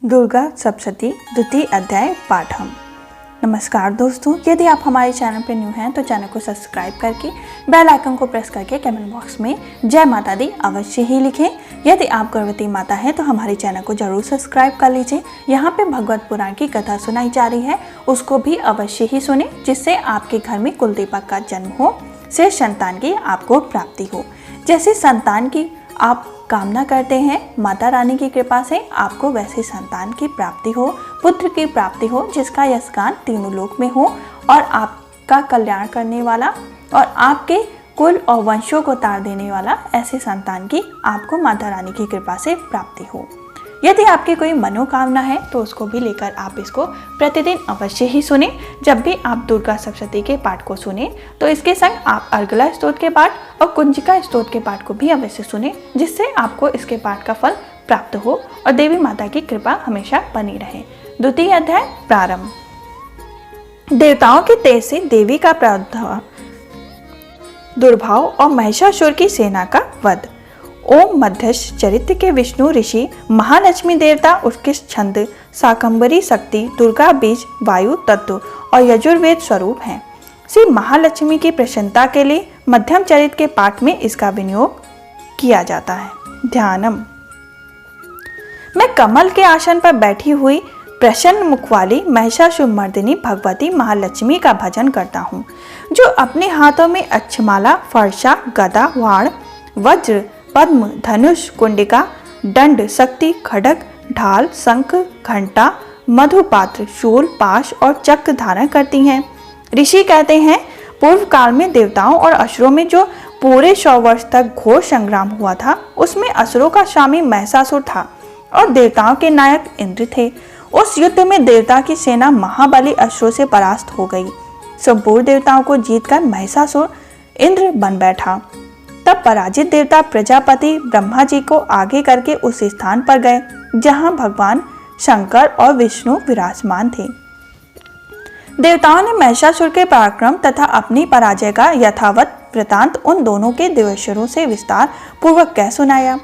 दुर्गा सप्तशती द्वितीय अध्याय पाठम। नमस्कार दोस्तों, यदि आप हमारे चैनल पर न्यू हैं तो चैनल को सब्सक्राइब करके बेल आइकन को प्रेस करके कमेंट बॉक्स में जय माता दी अवश्य ही लिखें। यदि आप गर्भवती माता हैं तो हमारे चैनल को जरूर सब्सक्राइब कर लीजिए। यहाँ पे भगवत पुराण की कथा सुनाई जा रही है, उसको भी अवश्य ही सुने, जिससे आपके घर में कुलदेवता का जन्म हो, से संतान की आपको प्राप्ति हो। जैसे संतान की आप कामना करते हैं, माता रानी की कृपा से आपको वैसे संतान की प्राप्ति हो, पुत्र की प्राप्ति हो, जिसका यशगान तीनों लोक में हो और आपका कल्याण करने वाला और आपके कुल और वंशों को तार देने वाला ऐसे संतान की आपको माता रानी की कृपा से प्राप्ति हो। यदि आपकी कोई मनोकामना है तो उसको भी लेकर आप इसको प्रतिदिन अवश्य ही सुने। जब भी आप दुर्गा सप्तशती के पाठ को सुने तो इसके संग आप अर्गला स्तोत्र के पाठ और कुंजिका स्तोत्र के पाठ को भी अवश्य सुने, जिससे आपको इसके पाठ का फल प्राप्त हो और देवी माता की कृपा हमेशा बनी रहे। द्वितीय अध्याय प्रारंभ। देवताओं के तेज से देवी का प्रादुर्भाव, दुर्भाव और महिषासुर की सेना का वध। ओम मध्यस्थ चरित्र के विष्णु ऋषि महालक्ष्मी देवता, उसके छंद शाकंभरी शक्ति, दुर्गा बीज, वायु तत्व और यजुर्वेद स्वरूप हैं। श्री महालक्ष्मी की प्रसन्नता के लिए मध्यम चरित्र के पाठ में इसका विनियोग किया जाता है। ध्यानम। मैं कमल के आसन पर बैठी हुई प्रसन्न मुख वाली महिषासुर मर्दिनी भगवती महालक्ष्मी का भजन करता हूँ, जो अपने हाथों में अक्षमाला, फरसा, गदा, वाण, वज्र, पद्म, धनुष, कुंडिका, दंड, शक्ति, खड्ग, ढाल, शंख, घंटा, मधुपात्र, शूल, पाश और चक्र धारण करती हैं। ऋषि कहते हैं, पूर्व काल में देवताओं और असुरों में जो पूरे 100 वर्ष तक घोर संग्राम हुआ था, उसमें असुरों का स्वामी महिषासुर था और देवताओं के नायक इंद्र थे। उस युद्ध में देवता की सेना महाबली असुरों से परास्त हो गई। संपूर्ण देवताओं को जीतकर महिषासुर इंद्र बन बैठा। तब पराजित देवता प्रजापति ब्रह्मा जी को आगे करके उस स्थान पर गए जहां भगवान शंकर और विष्णु विराजमान थे। देवताओं ने महिषासुर के पराक्रम तथा अपनी पराजय का यथावत वृतांत उन दोनों के देवेश्वरों से विस्तार पूर्वक कह सुनाया।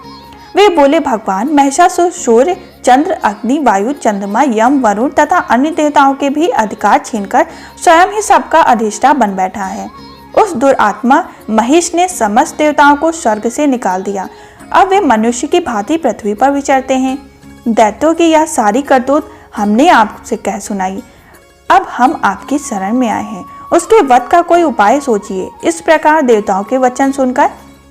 वे बोले, भगवान महिषासुर सूर्य, चंद्र, अग्नि, वायु, चंद्रमा, यम, वरुण तथा अन्य देवताओं के भी अधिकार छीनकर स्वयं ही सबका अधिष्ठा बन बैठा है। उस दुरात्मा महिष ने समस्त देवताओं को स्वर्ग से निकाल दिया। अब वे मनुष्य की भांति पृथ्वी पर विचरते हैं। दैत्यों की यह सारी करतूत हमने आपसे कह सुनाई। अब हम आपकी शरण में आए हैं, उसके वध का कोई उपाय सोचिए। इस प्रकार देवताओं के वचन सुनकर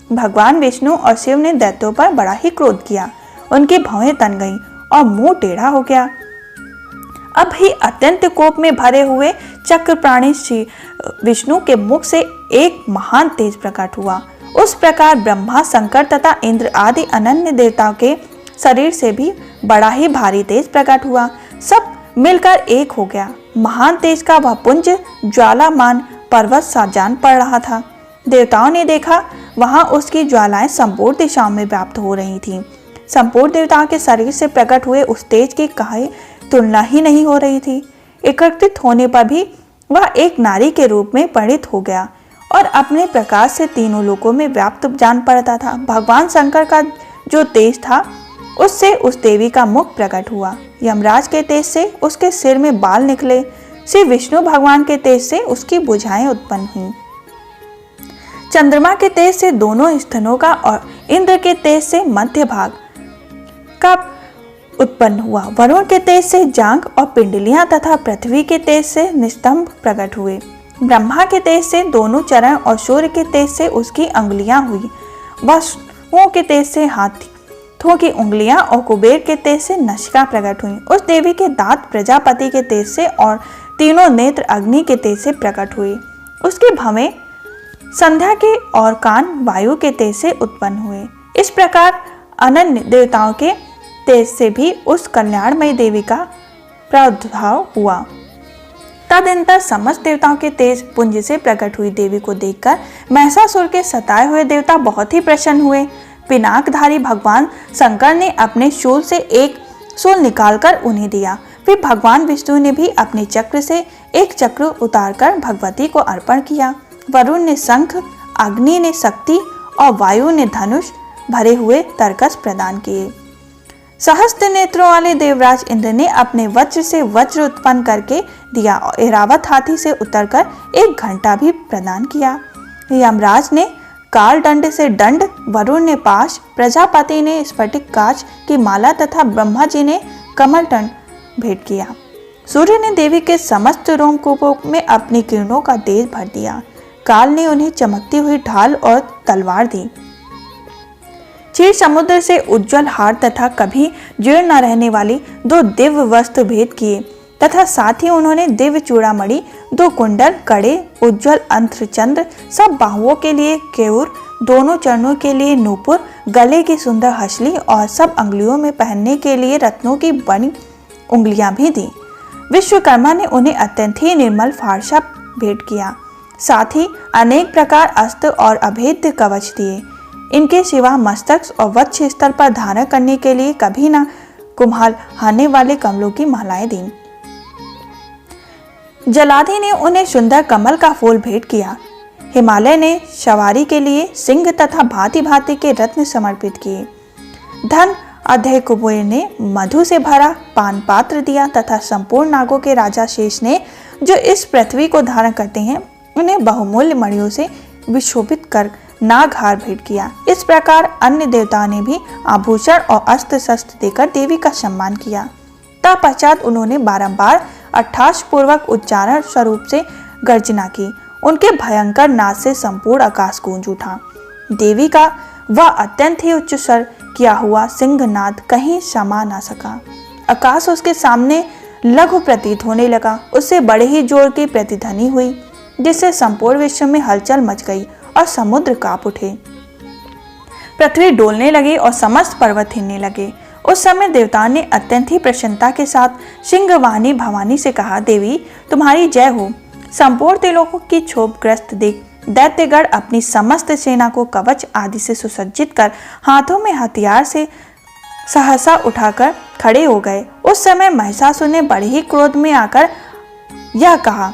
भगवान विष्णु और शिव ने दैत्यों पर बड़ा ही क्रोध किया। उनकी भौहें तन गईं और मुंह टेढ़ा हो गया। अब ही अत्यंत कोप में भरे हुए चक्र प्राणी श्री विष्णु के मुख से एक महान तेज प्रकट हुआ। उस प्रकार ब्रह्मा, शंकर तथा इंद्र आदि अनन्य देवताओं के शरीर से भी बड़ा ही भारी तेज प्रकट हुआ। सब मिलकर एक हो गया। महान तेज का वह पुंज ज्वालामान पर्वत सा जान पड़ रहा था। देवताओं ने देखा, वहां उसकी ज्वालाएं संपूर्ण दिशाओं में व्याप्त हो रही थीं। संपूर्ण देवताओं के शरीर से प्रकट हुए उस तेज की कहीं तुलना ही नहीं हो रही थी। एकत्रित होने पर भी वह एक नारी के रूप में परिणित हो गया और अपने प्रकाश से तीनों लोकों में व्याप्त जान पड़ता था। भगवान शंकर का जो तेज था, उससे उस देवी का मुख प्रकट हुआ। यमराज के तेज से उसके सिर में बाल निकले। श्री विष्णु भगवान के तेज से उसकी भुजाएं उत्पन्न हुईं। चंद्रमा के तेज से दोनों स्तनों का और इंद्र के तेज से मध्य भाग का उत्पन्न हुआ। वरुण के तेज से जांघ और पिंडलियां तथा पृथ्वी के तेज से निस्तंभ प्रकट हुए। ब्रह्मा के तेज से दोनों चरण और सूर्य के तेज से उसकी अंगुलियां हुई। वसुओं के तेज से हाथों की उंगलियां और कुबेर के तेज से नसिका प्रकट हुई। उस देवी के दांत प्रजापति के तेज से और तीनों नेत्र अग्नि के तेज से प्रकट हुए। उसके भवें संध्या के और कान वायु के तेज से उत्पन्न हुए। इस प्रकार अनन्य देवताओं के तेज से भी उस कल्याणमयी देवी का प्रादुर्भाव हुआ। तदनंतर समस्त देवताओं के तेज पुंज से प्रकट हुई देवी को देखकर महिषासुर के सताए हुए देवता बहुत ही प्रसन्न हुए। पिनाकधारी भगवान शंकर ने अपने शूल से एक शूल निकालकर उन्हें दिया। फिर भगवान विष्णु ने भी अपने चक्र से एक चक्र उतारकर भगवती को अर्पण किया। वरुण ने शंख, अग्नि ने शक्ति और वायु ने धनुष भरे हुए तरकस प्रदान किए। सहस्त्र नेत्रों वाले देवराज इंद्र ने अपने वज्र से वज्र उत्पन्न करके दिया और ऐरावत हाथी से उतरकर 1 घंटा भी प्रदान किया। यमराज ने काल दंड से दंड, वरुण ने पाश, प्रजापति ने स्फटिक कांच की माला तथा ब्रह्मा जी ने कमलदंड भेंट किया। सूर्य ने देवी के समस्त रोमकूपों में अपनी किरणों का तेज भर दिया। काल ने उन्हें चमकती हुई ढाल और तलवार दी। क्षीर समुद्र से उज्जवल हार तथा कभी जीर्ण न रहने वाली 2 दिव्य वस्त्र भेंट किए तथा साथ ही उन्होंने दिव्य चूड़ामणि, 2 कुंडल, कड़े, उज्जवल अंत्र चंद्र, सब बाहुओं के लिए केयूर, दोनों चरणों के लिए नूपुर, गले की सुंदर हसली और सब अंगुलियों में पहनने के लिए रत्नों की बनी उंगलियां भी दी। विश्वकर्मा ने उन्हें अत्यंत ही निर्मल फारसा भेंट किया। साथ ही अनेक प्रकार अस्त्र और अभेद्य कवच दिए। इनके सिवा मस्तक और वक्ष स्थल पर धारण करने के लिए कभी न कुम्हाने वाले कमलों की मालाएं दी। जलाधि ने उन्हें सुंदर कमल का फूल भेंट किया। हिमालय ने सवारी के लिए सिंह तथा भांति भांति के रत्न समर्पित किए। धन अध्यय कुबेर ने मधु से भरा पान पात्र दिया तथा संपूर्ण नागों के राजा शेष ने, जो इस पृथ्वी को धारण करते हैं, उन्हें बहुमूल्य मणियों से विशोभित कर नागहार भेंट किया। इस प्रकार अन्य देवताओं ने भी आभूषण और अस्त्र शस्त्र देकर देवी का सम्मान किया। तत्पश्चात उन्होंने बारंबार अट्ठास पूर्वक उच्चारण स्वरूप से गर्जना की। उनके भयंकर नाद से संपूर्ण आकाश गूंज उठा। देवी का वह अत्यंत ही उच्च स्वर किया हुआ सिंहनाद कहीं समा न सका। आकाश उसके सामने लघु प्रतीत होने लगा। उससे बड़े ही जोर की प्रतिध्वनि हुई, जिससे संपूर्ण विश्व में हलचल मच गई और समुद्र कांप उठे। पृथ्वी डोलने लगी और समस्त पर्वत हिलने लगे। उस समय देवताओं ने अत्यंत ही प्रसन्नता के साथ सिंहवाहिनी भवानी से कहा, देवी तुम्हारी जय हो। संपूर्ण त्रिलोकों की क्षोभग्रस्त देख दैत्यगण अपनी समस्त सेना को कवच आदि से सुसज्जित कर हाथों में हथियार से सहसा उठाकर खड़े हो गए। उस समय महिषासुर ने बड़े ही क्रोध में आकर यह कहा।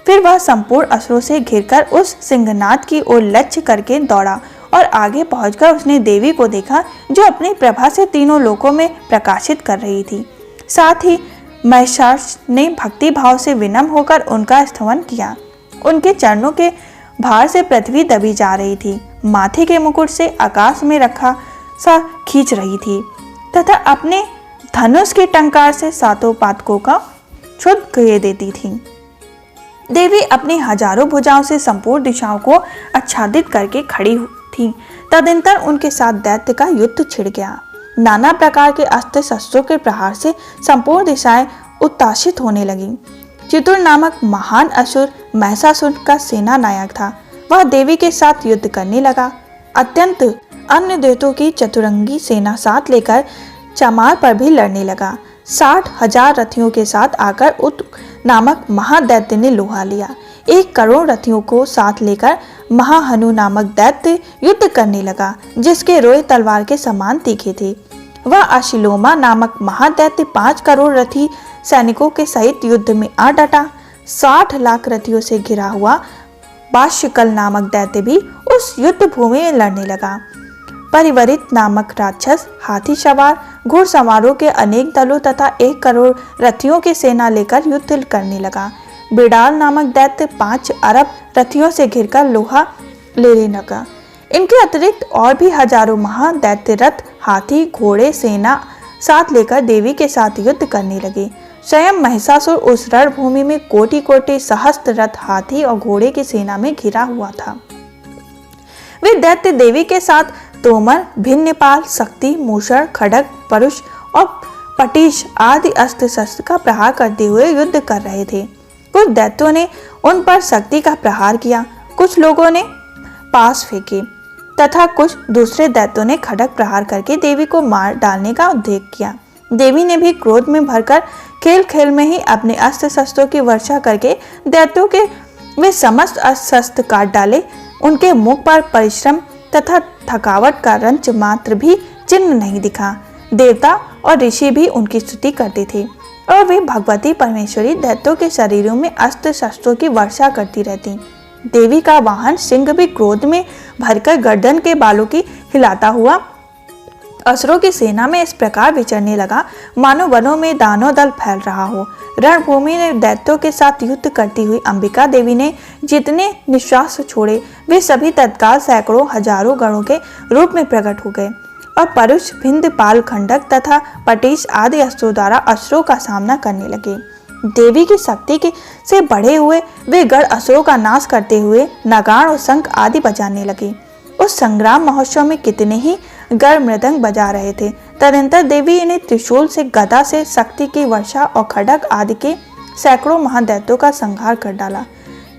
फिर वह संपूर्ण असुरों से घिरकर उस सिंहनाद की ओर लक्ष्य करके दौड़ा और आगे पहुंचकर उसने देवी को देखा, जो अपनी प्रभा से तीनों लोकों में प्रकाशित कर रही थी। साथ ही महिषासुर ने भक्ति भाव से विनम्र होकर उनका स्तवन किया। उनके चरणों के भार से पृथ्वी दबी जा रही थी। माथे के मुकुट से आकाश में रखा सा खींच रही थी तथा अपने धनुष के टंकार से सातों पातकों का क्षुद्ध किए देती थी। देवी अपनी हजारों भुजाओं से संपूर्ण दिशाओं को आच्छादित करके खड़ी थी। तदनंतर उनके साथ दैत्य का युद्ध छिड़ गया। नाना प्रकार के अस्त्र शस्त्रों के प्रहार से संपूर्ण दिशाएं उत्ताशित होने लगीं। चितुर नामक महान असुर महिषासुर का सेना नायक था। वह देवी के साथ युद्ध करने लगा। अत्यंत अन्य देवताओं की चतुरंगी सेना साथ लेकर चमार पर भी लड़ने लगा। 60,000 रथियों के साथ आकर उत नामक महादैत्य ने लोहा लिया। 1 करोड़ रथियों को साथ लेकर महाहनु नामक दैत्य युद्ध करने लगा, जिसके रोए तलवार के समान तीखे थे। वह अशिलोमा नामक महादैत्य 5 करोड़ रथी सैनिकों के सहित युद्ध में आ डटा। 60 लाख रथियों से घिरा हुआ बाष्यकल नामक दैत्य भी उस युद्ध भूमि में लड़ने लगा। परिवरित नामक राक्षस हाथी सवार घुड़सवारों के अनेक दलों तथा 1 करोड़ रथियों की सेना लेकर युद्ध करने लगा। बिडाल नामक दैत्य 5 अरब रथियों से घिरकर लोहा लेने लगा। इनके अतिरिक्त और भी हजारों महादैत्य रथ, हाथी, घोड़े सेना साथ लेकर देवी के साथ युद्ध करने लगे। स्वयं महिषासुर उस रणभूमि में कोटि कोटि सहस्त्र रथ, हाथी और घोड़े की सेना में घिरा हुआ था। वे दैत्य देवी के साथ तोमर, भिन्नपाल, शक्ति, मूषण, खड्ग, परुष और पटीश आदि अस्त्र शस्त्र का प्रहार करते हुए युद्ध कर रहे थे। कुछ दैत्यों ने उन पर शक्ति का प्रहार किया, कुछ लोगों ने पास फेंके तथा कुछ दूसरे दैत्यों ने खड्ग प्रहार करके देवी को मार डालने का उद्योग किया। देवी ने भी क्रोध में भरकर खेल खेल में ही अपने अस्त्र शस्त्रों की वर्षा करके दैत्यों के वे समस्त अस्त्र शस्त्र काट डाले। उनके मुख पर परिश्रम तथा थकावट का रंच मात्र भी चिन्ह नहीं दिखा। देवता और ऋषि भी उनकी स्तुति करते थे और वे भगवती परमेश्वरी दैत्यों के शरीरों में अस्त्र शस्त्रों की वर्षा करती रहती। देवी का वाहन सिंह भी क्रोध में भरकर गर्दन के बालों की हिलाता हुआ असुरों की सेना में इस प्रकार विचरने लगा मानो वनों में दानव दल फैल रहा हो। रणभूमि में दैत्यों के साथ युद्ध करती हुई अंबिका देवी ने जितने निश्वास छोड़े वे सभी तत्काल सैकड़ों हजारों गणों के रूप में प्रकट हो गए और परुष, भिंद, पाल, खंडक तथा पटीश आदि अस्त्रों द्वारा असुरों का सामना करने लगे। देवी की शक्ति के से बढ़े हुए वे गण असुरों का नाश करते हुए नगाड़ और शंख आदि बजाने लगे। उस संग्राम महोत्सव में कितने ही गण मृदंग बजा रहे थे। तदनंतर देवी ने त्रिशूल से, गदा से शक्ति की वर्षा और खड्ग आदि के सैकड़ों महादैत्यों का संहार कर डाला।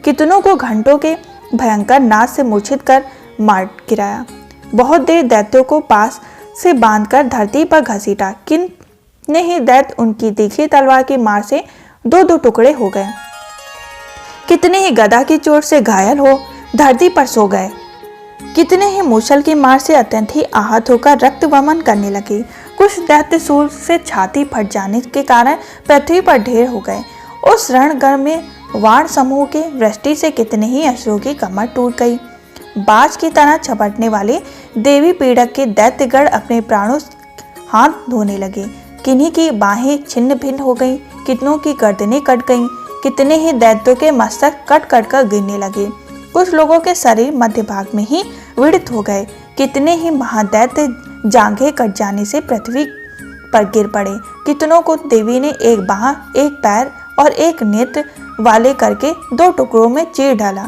कितनों को घंटों के भयंकर नाद से मूर्छित कर मार गिराया। बहुत देर दैत्यों को पास से बांधकर धरती पर घसीटा। कितने ही दैत्य उनकी तीखी तलवार की मार से दो दो टुकड़े हो गए। कितने ही गदा की चोट से घायल हो धरती पर सो गए। कितने ही मूसल की मार से अत्यंत ही आहत होकर रक्त वमन करने लगे। कुछ दैत्य सूल से छाती फट जाने के कारण पृथ्वी पर ढेर हो गए। उस रणगढ़ में वाण समूह के वृष्टि से कितने ही असुरों की कमर टूट गई। बाज की तरह छपटने वाले देवी पीड़क के दैत्यगण अपने प्राणों हाथ धोने लगे। किन्हीं की बाहें छिन्न भिन्न हो गईं, कितनों की गर्दनें कट गईं, कितने ही दैत्यों के मस्तक कट कट कर गिरने लगे। कुछ लोगों के शरीर मध्य भाग में ही विदित हो गए। कितने ही महादैत्य जांघें कट जाने से पृथ्वी पर गिर पड़े। कितनों को देवी ने एक बाह, एक पैर और एक नेत्र वाले करके दो टुकड़ों में चीर डाला।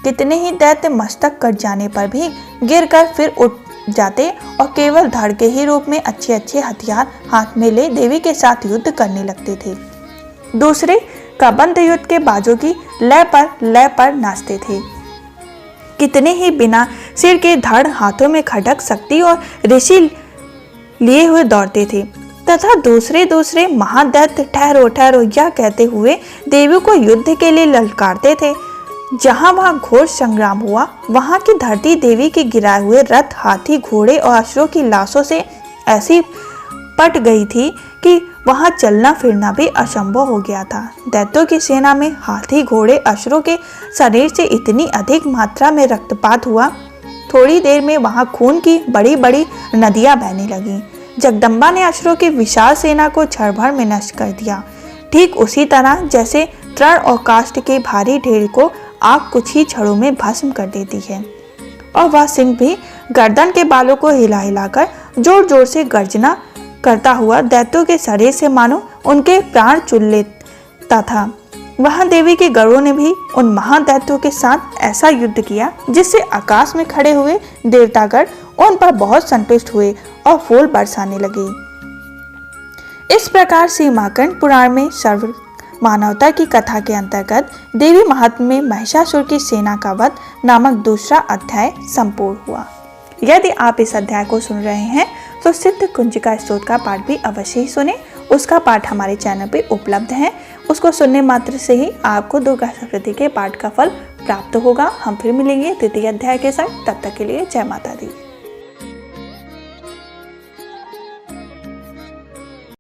कितने ही दैत्य मस्तक कट जाने पर भी गिरकर फिर उठ जाते और केवल धड़ के ही रूप में अच्छे अच्छे हथियार हाथ में ले देवी के साथ युद्ध करने लगते थे। दूसरे कबंध युद्ध के बाजों की लय पर नाचते थे। कितने ही बिना सिर के धड़ हाथों में खड्ग, शक्ति और ऋषि लिए हुए दौड़ते थे तथा दूसरे महादैत्य ठहरो ठहरो यह कहते हुए देवी को युद्ध के लिए ललकारते थे। जहां वहां घोर संग्राम हुआ वहां की धरती देवी के गिराए हुए रथ, हाथी, घोड़े और असुरों की लाशों से ऐसी पट गई थी कि वहां चलना फिरना भी असंभव हो गया था। दैत्यों की सेना में हाथी, घोड़े, असुरों के शरीर से इतनी अधिक मात्रा में रक्तपात हुआ, थोड़ी देर में वहां खून की बड़ी बड़ी नदियां बहने लगीं। जगदम्बा ने असुरों की विशाल सेना को क्षण भर में नष्ट कर दिया, ठीक उसी तरह जैसे तृण और काष्ठ के भारी ढेर को आग कुछ ही क्षणों में भस्म कर देती है। और वह सिंह भी गर्दन के बालों को हिला हिलाकर जोर जोर से गर्जना करता हुआ दैत्यों के शरीर से मानो उनके प्राण चुन लेता था। वहां देवी के गरुड़ ने भी उन महादैत्यों के साथ ऐसा युद्ध किया जिससे आकाश में खड़े हुए देवतागण उन पर बहुत संतुष्ट हुए और फूल बरसाने लगे। इस प्रकार से माकंड पुराण में सर्व मानवता की कथा के अंतर्गत देवी महात्म्य में महिषासुर की सेना का वध नामक दूसरा अध्याय संपूर्ण हुआ। यदि आप इस अध्याय को सुन रहे हैं तो सिद्ध कुंजिका स्तोत्र का पाठ भी अवश्य ही सुने। उसका पाठ हमारे चैनल पे उपलब्ध है। उसको सुनने मात्र से ही आपको दुर्गा सप्तशती के पाठ का फल प्राप्त होगा। हम फिर मिलेंगे द्वितीय अध्याय के साथ। तब तक के लिए जय माता दी।